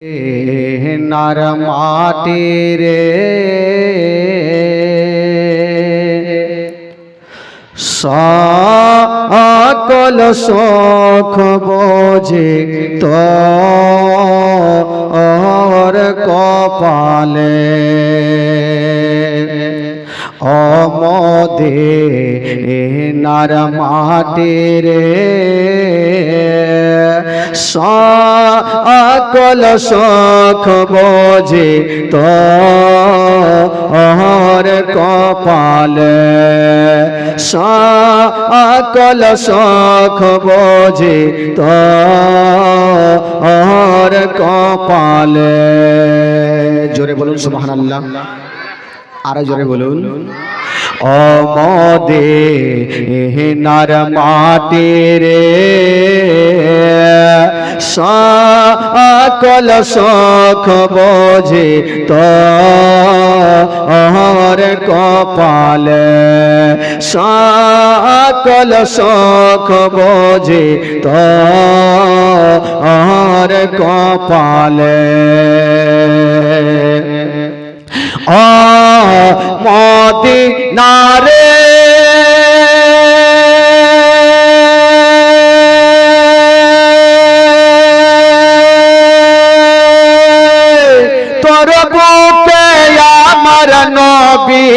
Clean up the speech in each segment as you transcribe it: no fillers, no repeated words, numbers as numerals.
নার মাটিরে সকল সুখ বোঝে তোর কপালে মদিনার মাটিরে সকল সুখ বোঝে তোর কপালে সকল সুখ বোঝে তোর কপালে। জোরে বলুন সুবহানাল্লাহ, আরো জোরে বলুন। ও মদিনার মাটিরে সকল সুখ বোঝে তোর কপালে সকল সুখ বোঝে তোর কপালে। ও মদিনারে তোর বুকে আমার নবী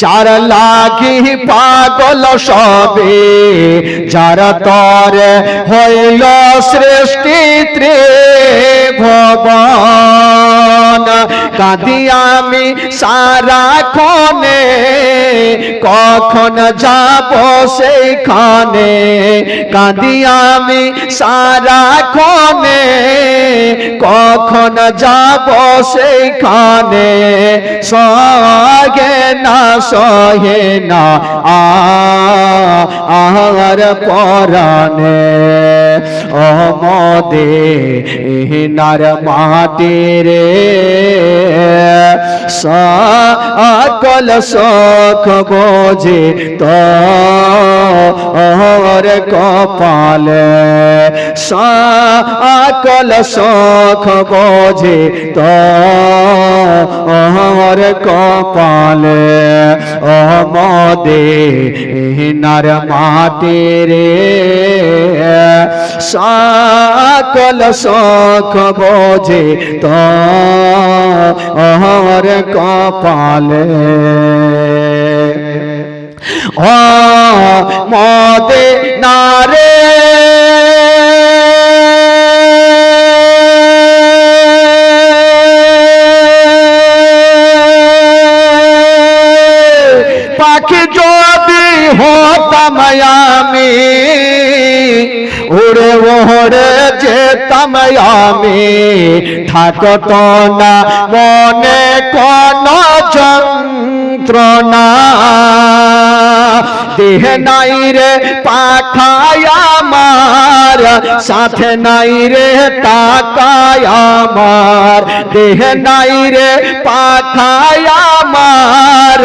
যার লাগি পাগল সবে যার তরে হইল সৃষ্টি ত্রিভুবন। কাঁদি আমি সারাক্ষণে কখন যাব সেইখানে কাঁদি আমি সারাক্ষণে কখন যাব সেইখানে সহে না সহে না আর পরানে। ও মদিনার মাটিরে সকল সুখ বোঝে তোর কপালে সকল সুখ বোঝে তোর কপালে। ও মদিনার মাটিরে সকল সুখ বোঝে তোর কপালে। ও মদিনারে পাখি যদি হতাম আমি উড়ে ওড়ে যেতাম আমি থাকত না মনে কোন যন্ত্রণা। দেহ নাই রে পাখায় আমার সাথে নাই রে টাকায় আমার দেহ নাই রে পাখায় আমার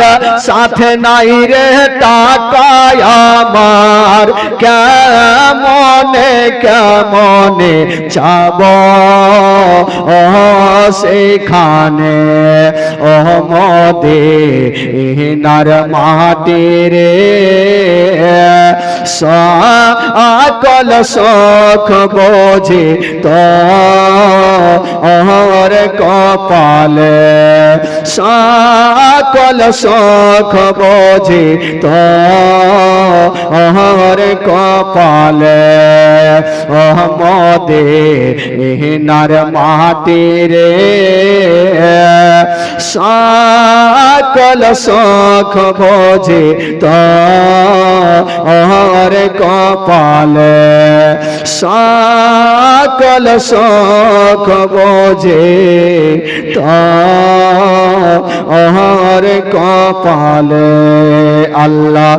সাথে নাই রে টাকায় আমার কেমনে কেমনে যাব সেখানে। ও মদিনার মাটিরে সকল সুখ বোঝে তোর কপালে সকল সুখ বোঝে তোর কপালে। ও মদিনার মাটিরে সকল সুখ বোঝে তোর কপালে সকল সুখ বোঝে তোর কপালে। আল্লাহ